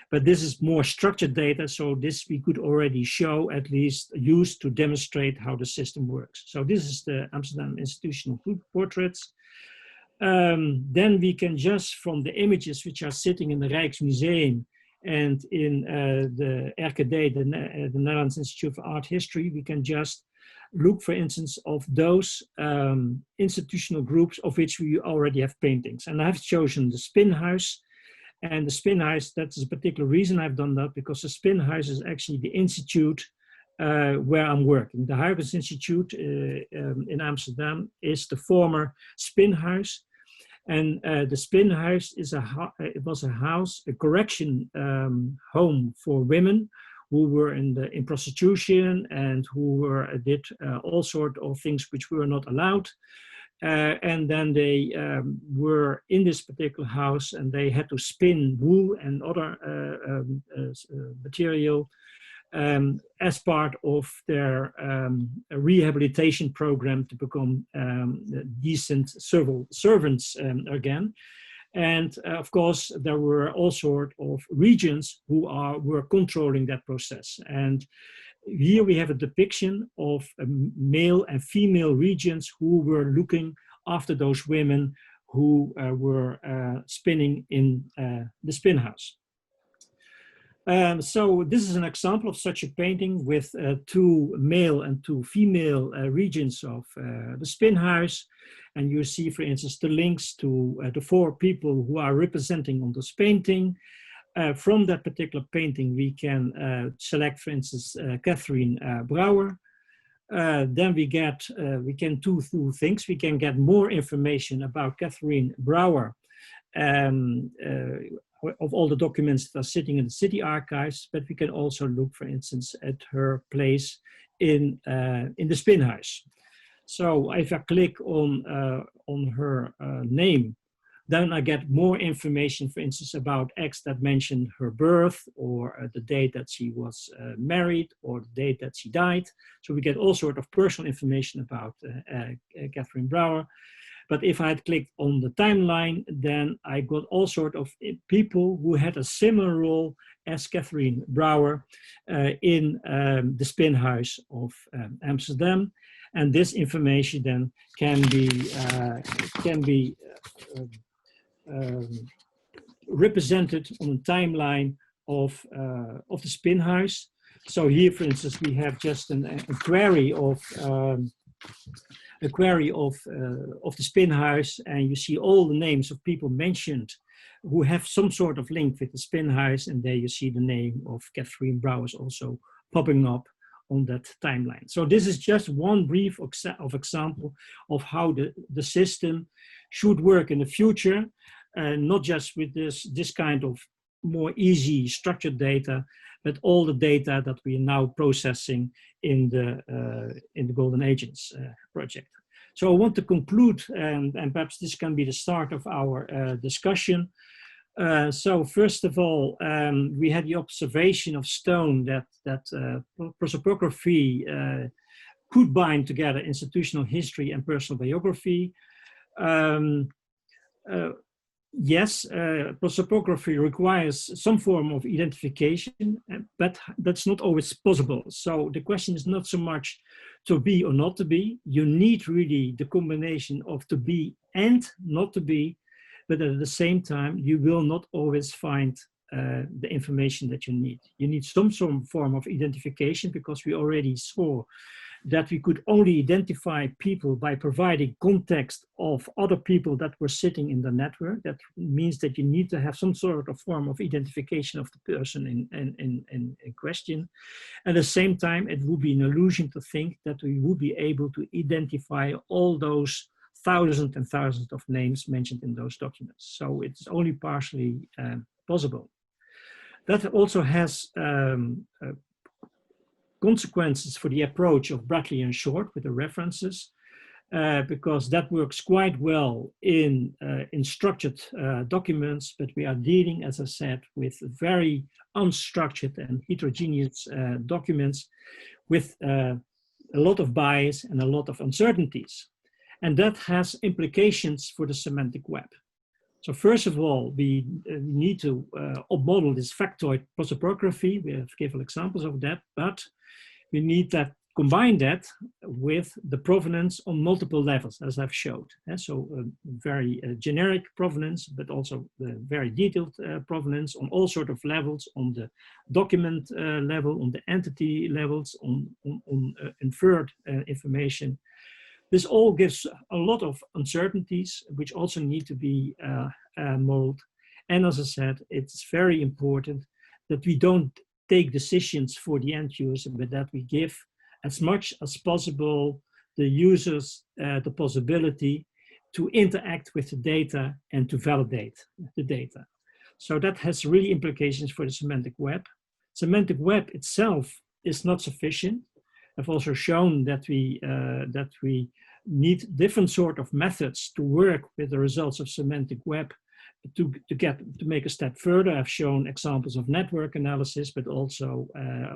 [SPEAKER 2] But this is more structured data, so this we could already show, at least use to demonstrate how the system works. So this is the Amsterdam institutional group portraits. Then we can just, from the images which are sitting in the Rijksmuseum and in the RKD, the Netherlands Institute for Art History, we can just look, for instance, of those institutional groups of which we already have paintings. And I've chosen the Spinhuis. And the Spinhuis, that's a particular reason I've done that, because the Spinhuis is actually the institute where I'm working. The Huygens Institute in Amsterdam is the former Spinhuis. And the Spinhuis is it was a house, a correction home for women who were in prostitution and who did all sorts of things which were not allowed. And then they were in this particular house, and they had to spin wool and other material as part of their rehabilitation program to become decent civil servants again. And of course, there were all sorts of regions who were controlling that process. And here we have a depiction of male and female regions who were looking after those women who were spinning in the Spinhuis. So this is an example of such a painting with 2 male and 2 female regions of the Spinhuis. And you see, for instance, the links to the 4 people who are representing on this painting. From that particular painting, we can select, for instance, Catherine Brouwer. Then we can do 2 things. We can get more information about Catherine Brouwer of all the documents that are sitting in the city archives, but we can also look, for instance, at her place in the Spinhuis. So if I click on her name, then I get more information, for instance, about X that mentioned her birth, or the date that she was married, or the date that she died. So we get all sorts of personal information about Catherine Brouwer. But if I had clicked on the timeline, then I got all sorts of people who had a similar role as Catherine Brouwer in the Spinhuis of Amsterdam. And this information then can be represented on a timeline of the Spinhuis. So here, for instance, we have just a query of the Spinhuis, and you see all the names of people mentioned who have some sort of link with the Spinhuis, and there you see the name of Catherine Brouwer also popping up on that timeline. So this is just one brief example of how the system should work in the future, not just with this kind of more easy structured data, but all the data that we are now processing in the Golden Agents project. So I want to conclude, and perhaps this can be the start of our discussion. So first of all, we had the observation of Stone that prosopography could bind together institutional history and personal biography. Yes, prosopography requires some form of identification, but that's not always possible. So the question is not so much to be or not to be. You need really the combination of to be and not to be, but at the same time, you will not always find the information that you need. You need some form of identification, because we already saw that we could only identify people by providing context of other people that were sitting in the network. That means that you need to have some sort of form of identification of the person in question. At the same time, it would be an illusion to think that we would be able to identify all those thousands and thousands of names mentioned in those documents. So it's only partially possible. That also has consequences for the approach of Bradley and Short with the references, because that works quite well in structured documents, but we are dealing, as I said, with very unstructured and heterogeneous documents with a lot of bias and a lot of uncertainties. And that has implications for the semantic web. So first of all, we need to model this factoid prosopography. We have given examples of that, but we need to combine that with the provenance on multiple levels, as I've showed. So very generic provenance, but also very detailed provenance on all sorts of levels, on the document level, on the entity levels, on inferred information. This all gives a lot of uncertainties, which also need to be modeled. And as I said, it's very important that we don't take decisions for the end user, but that we give as much as possible the users the possibility to interact with the data and to validate the data. So that has really implications for the semantic web. Semantic web itself is not sufficient. I've also shown that we need different sort of methods to work with the results of semantic web to make a step further. I've shown examples of network analysis, but also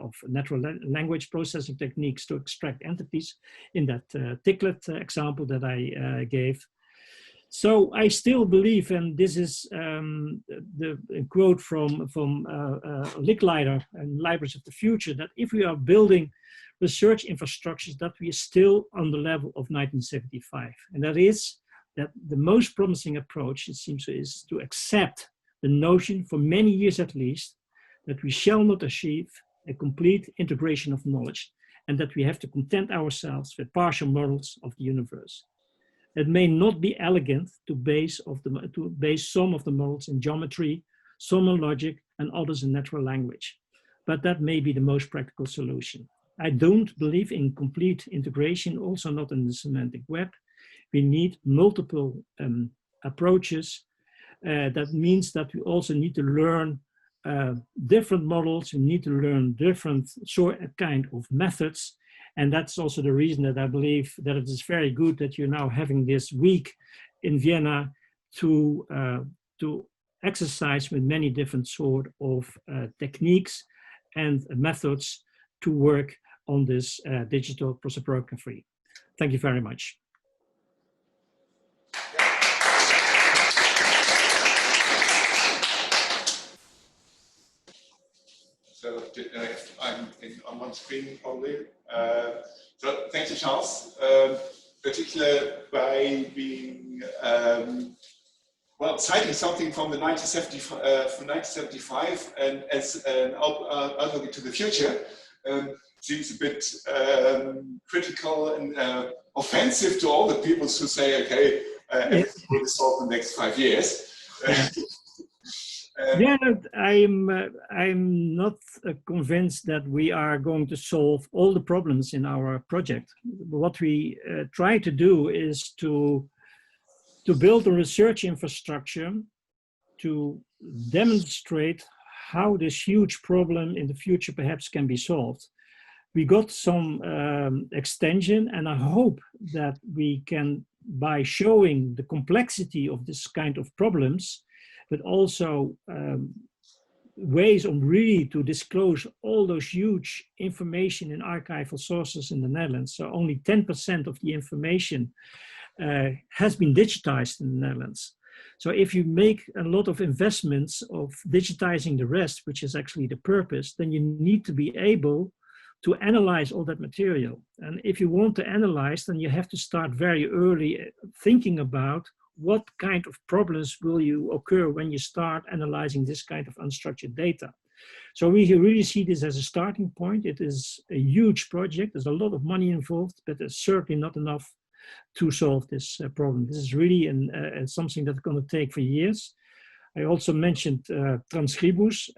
[SPEAKER 2] of natural language processing techniques to extract entities in that Ticklet example that I gave. So I still believe, and this is the quote from Licklider and Libraries of the Future, that if we are building research infrastructures, that we are still on the level of 1975. And that is that the most promising approach, it seems, is to accept the notion for many years at least that we shall not achieve a complete integration of knowledge, and that we have to content ourselves with partial models of the universe. It may not be elegant to base some of the models in geometry, some in logic, and others in natural language, but that may be the most practical solution. I don't believe in complete integration, also not in the semantic web. We need multiple approaches. That means that we also need to learn different models. We need to learn different kind of methods. And that's also the reason that I believe that it is very good that you're now having this week in Vienna to exercise with many different sort of techniques and methods to work on this digital prosopography. Thank you very much.
[SPEAKER 1] I'm on one screen probably. So thank you, Charles. Particularly by being well, citing something from the 1975, and as an outlook into the future, seems a bit critical and offensive to all the people who say, okay, everything will be solved in the next 5 years.
[SPEAKER 2] Yeah, I'm not convinced that we are going to solve all the problems in our project. What we try to do is to build a research infrastructure to demonstrate how this huge problem in the future perhaps can be solved. We got some extension, and I hope that we can, by showing the complexity of this kind of problems, but also ways on really to disclose all those huge information in archival sources in the Netherlands. So only 10% of the information has been digitized in the Netherlands. So if you make a lot of investments of digitizing the rest, which is actually the purpose, then you need to be able to analyze all that material. And if you want to analyze, then you have to start very early thinking about what kind of problems will you occur when you start analyzing this kind of unstructured data. So we really see this as a starting point. It is a huge project. There's a lot of money involved, but it's certainly not enough to solve this problem. This is really something that's going to take for years. I also mentioned Transcribus,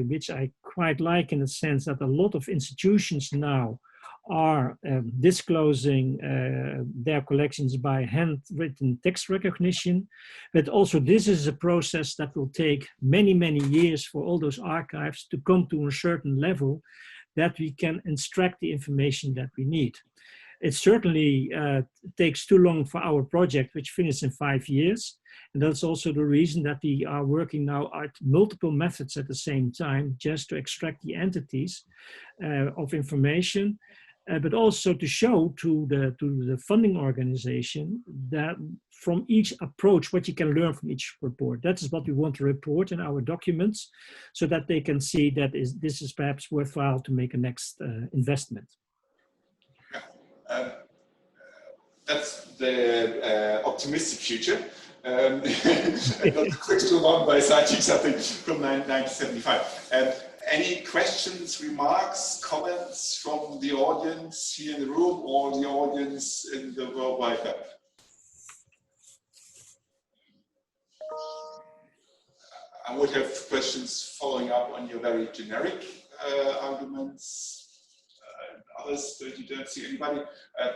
[SPEAKER 2] which I quite like in the sense that a lot of institutions now are disclosing their collections by handwritten text recognition. But also this is a process that will take many, many years for all those archives to come to a certain level that we can extract the information that we need. It certainly takes too long for our project, which finished in 5 years. And that's also the reason that we are working now at multiple methods at the same time, just to extract the entities of information, but also to show to the funding organization that from each approach, what you can learn from each report. That is what we want to report in our documents, so that they can see that this is perhaps worthwhile to make a next investment.
[SPEAKER 1] That's the optimistic future, and not the critical one by citing something from 1975. Any questions, remarks, comments from the audience here in the room or the audience in the World Wide Web? I would have questions following up on your very generic arguments. Others, you don't see anybody?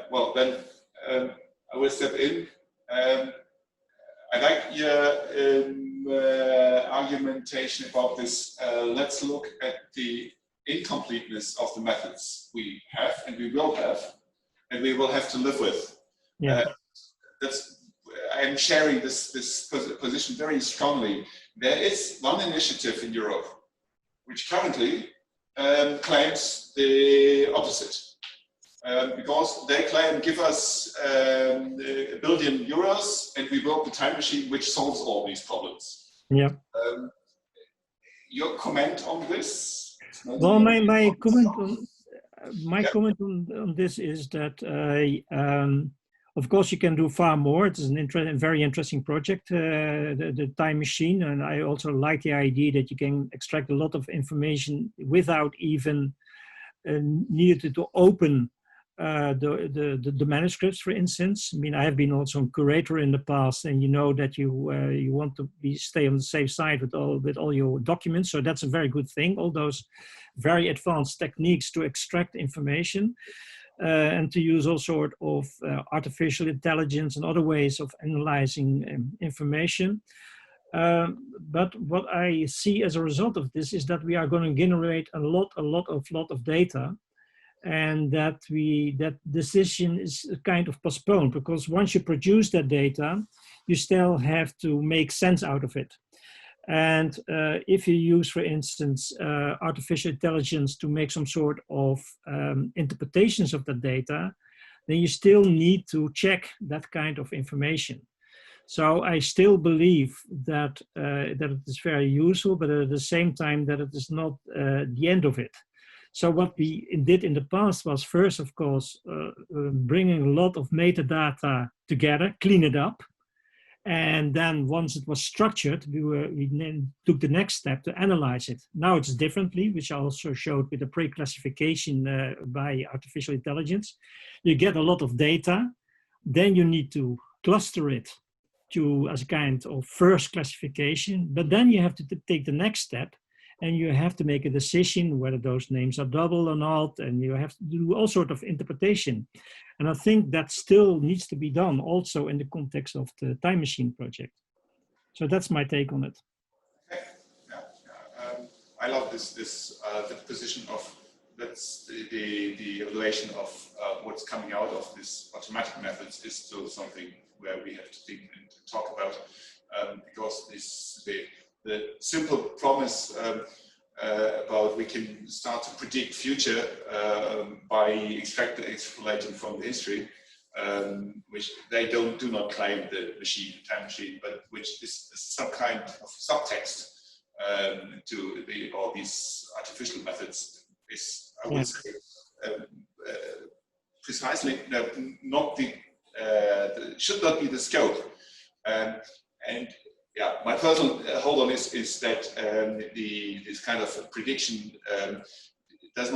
[SPEAKER 1] Well, then I will step in. I like your argumentation about this. Let's look at the incompleteness of the methods we have and we will have to live with.
[SPEAKER 2] Yeah.
[SPEAKER 1] I'm sharing this position very strongly. There is one initiative in Europe which currently claims the opposite, because they claim give us €1 billion and we build the time machine which solves all these problems.
[SPEAKER 2] Yeah.
[SPEAKER 1] Your comment on this?
[SPEAKER 2] Well, my comment on this is that of course you can do far more. It's a very interesting project, the time machine, and I also like the idea that you can extract a lot of information without even needed to open the manuscripts, for instance. I mean, I have been also a curator in the past, and you know that you want to stay on the safe side with all your documents. So that's a very good thing. All those very advanced techniques to extract information. And to use all sort of artificial intelligence and other ways of analyzing information. But what I see as a result of this is that we are going to generate a lot of data, and that decision is kind of postponed, because once you produce that data, you still have to make sense out of it. And if you use, for instance, artificial intelligence to make some sort of interpretations of the data, then you still need to check that kind of information. So I still believe that it is very useful, but at the same time that it is not the end of it. So what we did in the past was first, of course, bringing a lot of metadata together, clean it up. And then once it was structured, we then took the next step to analyze it. Now it's differently, which I also showed with the pre-classification by artificial intelligence. You get a lot of data, then you need to cluster it as a kind of first classification, but then you have to take the next step and you have to make a decision whether those names are double or not, and you have to do all sorts of interpretation. And I think that still needs to be done also in the context of the time machine project. So that's my take on it.
[SPEAKER 1] Okay. Yeah. I love the position of that's the evaluation of what's coming out of this automatic methods is still something where we have to think and talk about, because the simple promise about we can start to predict future by extrapolating from the history, which they do not claim the time machine, but which is some kind of subtext to all these artificial methods is, I would say, precisely not should not be the scope. And yeah, my personal hold on is that this kind of prediction does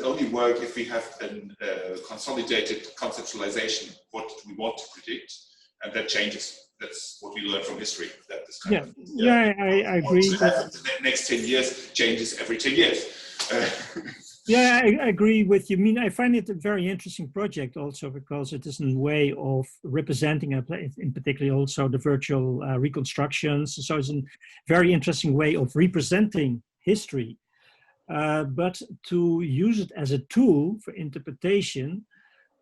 [SPEAKER 1] only work if we have a consolidated conceptualization what we want to predict, and that changes. That's what we learn from history. That this kind of
[SPEAKER 2] I agree.
[SPEAKER 1] The next 10 years changes every 10 years.
[SPEAKER 2] Yeah, I agree with you. I mean, I find it a very interesting project also because it is a way of representing, in particular also the virtual reconstructions. So it's a very interesting way of representing history. But to use it as a tool for interpretation,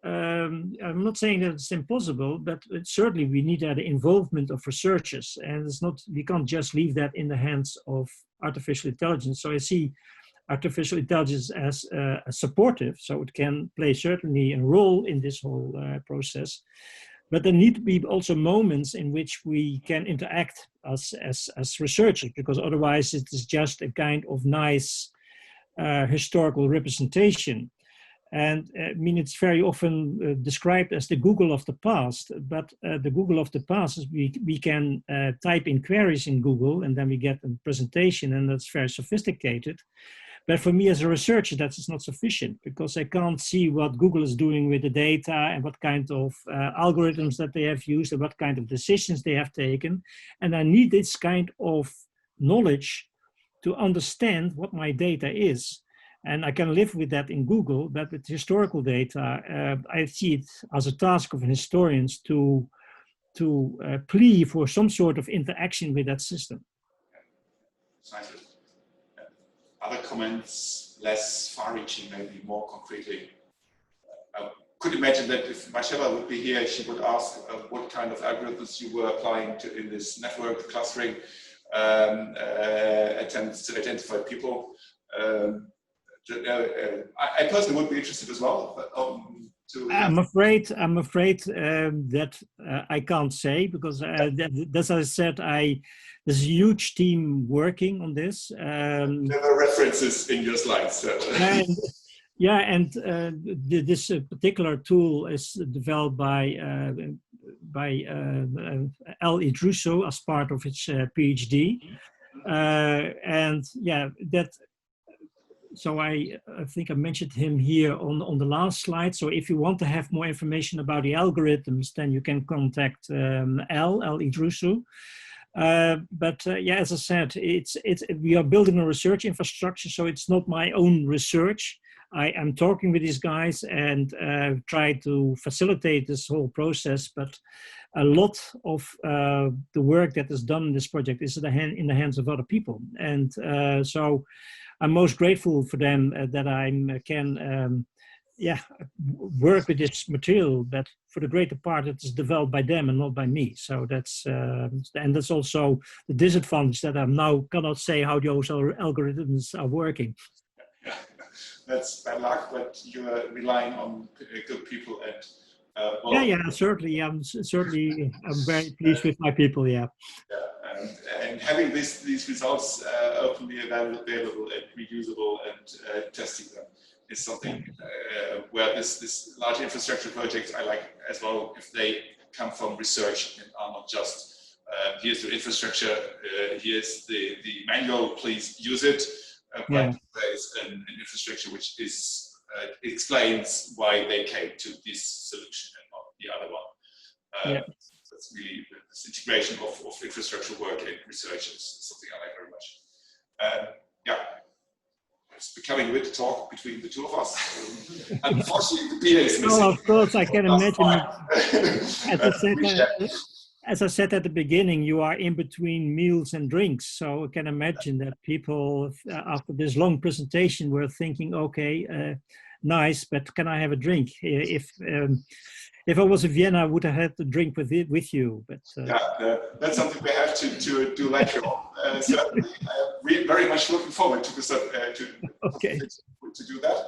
[SPEAKER 2] I'm not saying that it's impossible, but certainly we need the involvement of researchers, and it's not, we can't just leave that in the hands of artificial intelligence. So I see artificial intelligence as supportive, so it can play certainly a role in this whole process. But there need to be also moments in which we can interact as researchers, because otherwise it is just a kind of nice historical representation. And I mean, it's very often described as the Google of the past, but the Google of the past is we can type in queries in Google and then we get a presentation, and that's very sophisticated. But for me as a researcher, that is not sufficient, because I can't see what Google is doing with the data and what kind of algorithms that they have used and what kind of decisions they have taken. And I need this kind of knowledge to understand what my data is. And I can live with that in Google, but with historical data, I see it as a task of historians to plea for some sort of interaction with that system.
[SPEAKER 1] Other comments, less far-reaching, maybe more concretely. I could imagine that if Marcella would be here, she would ask what kind of algorithms you were applying in this network clustering attempts to identify people. I personally would be interested as well. I'm afraid
[SPEAKER 2] that I can't say, because as I said, there's a huge team working on this.
[SPEAKER 1] There are references in your slides. So.
[SPEAKER 2] This particular tool is developed by L. Idrusso as part of its PhD. So I think I mentioned him here on the last slide. So if you want to have more information about the algorithms, then you can contact L. Idrusso. As I said, we are building a research infrastructure, so it's not my own research. I am talking with these guys and try to facilitate this whole process, but a lot of the work that is done in this project is in the hands of other people. And so I'm most grateful for them that I can work with this material, but for the greater part it is developed by them and not by me. So that's and that's also the disadvantage that I now cannot say how those algorithms are working.
[SPEAKER 1] That's bad luck, but you are relying on good people and
[SPEAKER 2] certainly. I'm very pleased with my people. Yeah.
[SPEAKER 1] And having these results openly available and reusable and testing them is something where this large infrastructure projects I like as well, if they come from research and are not just here's the infrastructure, here's the manual, please use it. But there's an infrastructure which is explains why they came to this solution and not the other one. That's really this integration of infrastructure work and research is something I like very much. It's becoming a bit talk between the two of us. Unfortunately, the PA is missing.
[SPEAKER 2] Oh, of course, I can imagine. As I said at the beginning, you are in between meals and drinks. So I can imagine that people, after this long presentation, were thinking, okay, nice, but can I have a drink? If I was in Vienna, I would have had to drink with you. But
[SPEAKER 1] that's something we have to do later on. Certainly, I'm very much looking forward to this, to do that.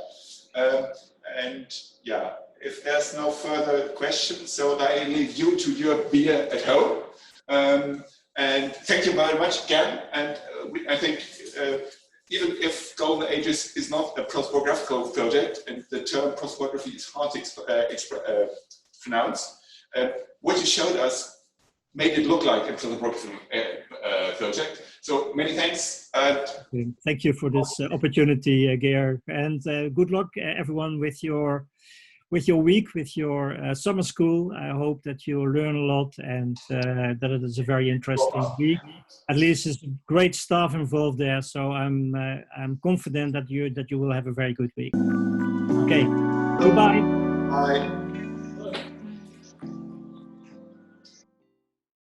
[SPEAKER 1] And yeah, if there's no further questions, so I leave you to your beer at home. And thank you very much again. And I think even if Golden Ages is not a prosopographical project, and the term prosopography is hard to pronounce, what you showed us made it look like a prosopography project. So many thanks.
[SPEAKER 2] Thank you for this opportunity, Geir, and good luck, everyone, with your week, with your summer school. I hope that you'll learn a lot and that it is a very interesting week. At least there's great staff involved there, so I'm confident that you will have a very good week. Okay, goodbye.
[SPEAKER 1] Bye.